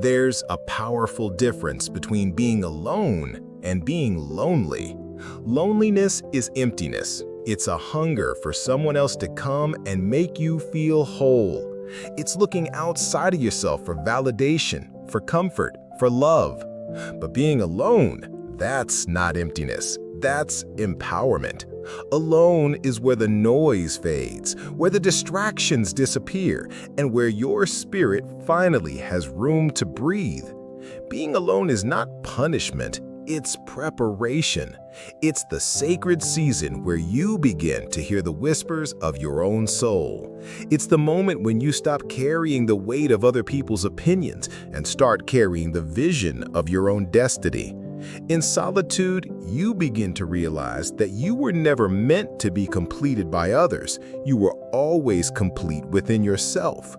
There's a powerful difference between being alone and being lonely. Loneliness is emptiness. It's a hunger for someone else to come and make you feel whole. It's looking outside of yourself for validation, for comfort, for love. But being alone, that's not emptiness. That's empowerment. Alone is where the noise fades, where the distractions disappear, and where your spirit finally has room to breathe. Being alone is not punishment, it's preparation. It's the sacred season where you begin to hear the whispers of your own soul. It's the moment when you stop carrying the weight of other people's opinions and start carrying the vision of your own destiny. In solitude, you begin to realize that you were never meant to be completed by others. You were always complete within yourself.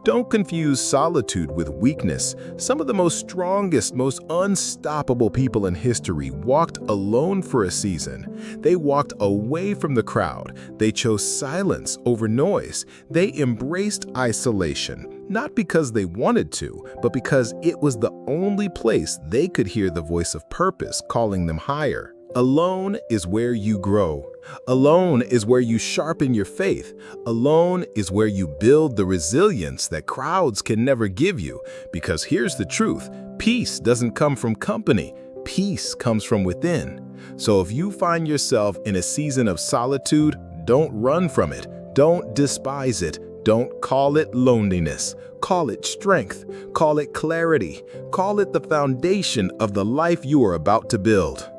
Don't confuse solitude with weakness. Some of the most strongest, most unstoppable people in history walked alone for a season. They walked away from the crowd. They chose silence over noise. They embraced isolation, not because they wanted to, but because it was the only place they could hear the voice of purpose calling them higher. Alone is where you grow. Alone is where you sharpen your faith. Alone is where you build the resilience that crowds can never give you. Because here's the truth, peace doesn't come from company. Peace comes from within. So if you find yourself in a season of solitude, don't run from it. Don't despise it. Don't call it loneliness. Call it strength. Call it clarity. Call it the foundation of the life you are about to build.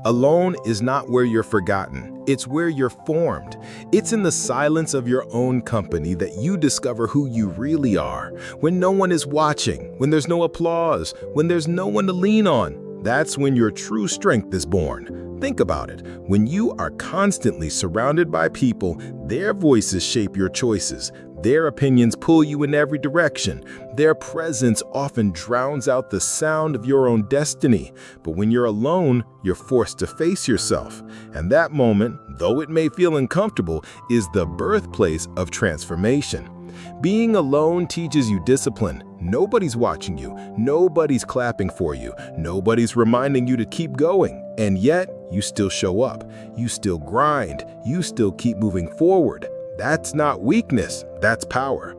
Alone is not where you're forgotten. It's where you're formed. It's in the silence of your own company that you discover who you really are. When no one is watching, when there's no applause, when there's no one to lean on, that's when your true strength is born. Think about it. When you are constantly surrounded by people, their voices shape your choices. Their opinions pull you in every direction. Their presence often drowns out the sound of your own destiny. But when you're alone, you're forced to face yourself. And that moment, though it may feel uncomfortable, is the birthplace of transformation. Being alone teaches you discipline. Nobody's watching you. Nobody's clapping for you. Nobody's reminding you to keep going. And yet, you still show up. You still grind. You still keep moving forward. That's not weakness, that's power.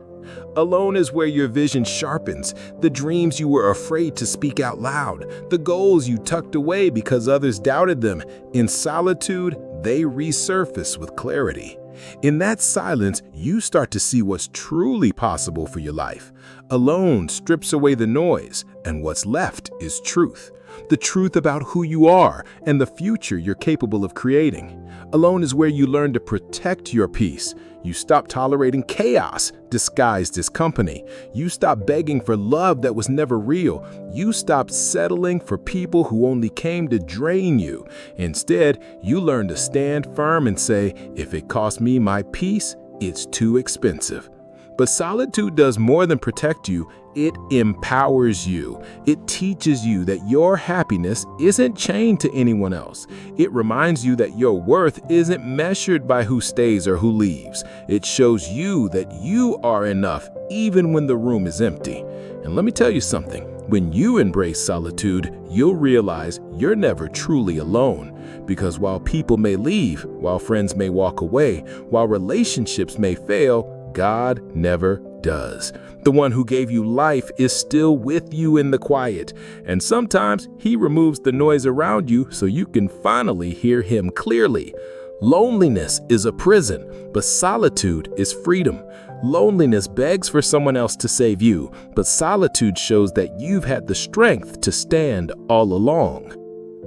Alone is where your vision sharpens, the dreams you were afraid to speak out loud, the goals you tucked away because others doubted them. In solitude, they resurface with clarity. In that silence, you start to see what's truly possible for your life. Alone strips away the noise, and what's left is truth. The truth about who you are and the future you're capable of creating. Alone is where you learn to protect your peace. You stop tolerating chaos disguised as company. You stop begging for love that was never real. You stop settling for people who only came to drain you. Instead, you learn to stand firm and say, if it costs me my peace, it's too expensive. But solitude does more than protect you, it empowers you. It teaches you that your happiness isn't chained to anyone else. It reminds you that your worth isn't measured by who stays or who leaves. It shows you that you are enough even when the room is empty. And let me tell you something, when you embrace solitude, you'll realize you're never truly alone. Because while people may leave, while friends may walk away, while relationships may fail, God never does. The one who gave you life is still with you in the quiet, and sometimes he removes the noise around you so you can finally hear him clearly. Loneliness is a prison, but solitude is freedom. Loneliness begs for someone else to save you, but solitude shows that you've had the strength to stand all along.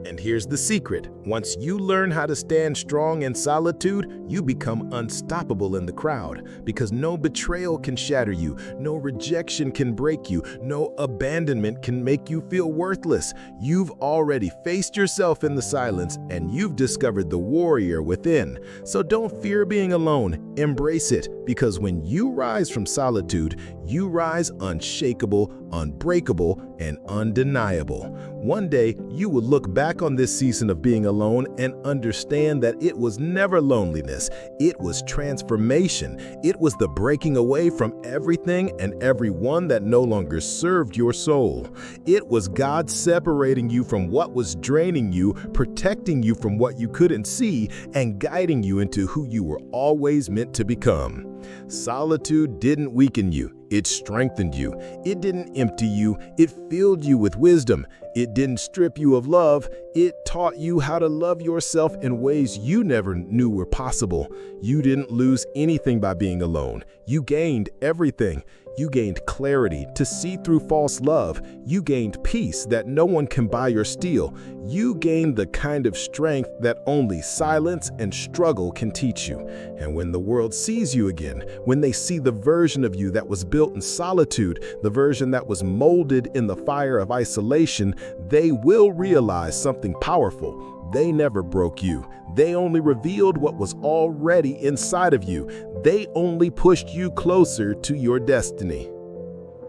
And here's the secret. Once you learn how to stand strong in solitude, you become unstoppable in the crowd, because no betrayal can shatter you, no rejection can break you, no abandonment can make you feel worthless. You've already faced yourself in the silence, and you've discovered the warrior within. So don't fear being alone, embrace it, because when you rise from solitude, you rise unshakable, unbreakable, and undeniable. One day, you will look back back on this season of being alone and understand that it was never loneliness. It was transformation. It was the breaking away from everything and everyone that no longer served your soul. It was God separating you from what was draining you, protecting you from what you couldn't see, and guiding you into who you were always meant to become. Solitude didn't weaken you. It strengthened you. It didn't empty you. It filled you with wisdom. It didn't strip you of love. It taught you how to love yourself in ways you never knew were possible. You didn't lose anything by being alone. You gained everything. You gained clarity to see through false love. You gained peace that no one can buy or steal. You gained the kind of strength that only silence and struggle can teach you. And when the world sees you again, when they see the version of you that was built in solitude, the version that was molded in the fire of isolation, they will realize something powerful. They never broke you. They only revealed what was already inside of you. They only pushed you closer to your destiny.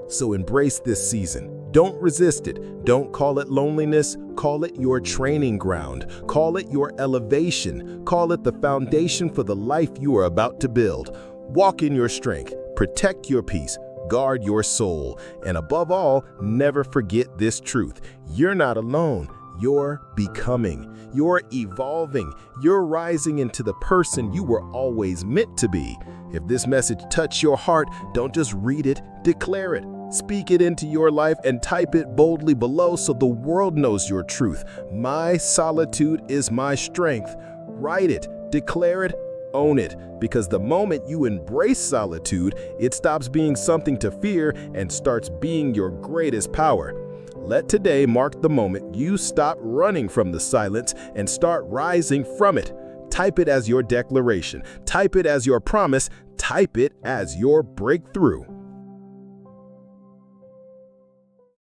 So embrace this season. Don't resist it. Don't call it loneliness. Call it your training ground. Call it your elevation. Call it the foundation for the life you are about to build. Walk in your strength. Protect your peace. Guard your soul. And above all, never forget this truth. You're not alone. You're becoming, you're evolving, you're rising into the person you were always meant to be. If this message touched your heart, don't just read it, declare it. Speak it into your life and type it boldly below so the world knows your truth. My solitude is my strength. Write it, declare it, own it, because the moment you embrace solitude, it stops being something to fear and starts being your greatest power. Let today mark the moment you stop running from the silence and start rising from it. Type it as your declaration. Type it as your promise. Type it as your breakthrough.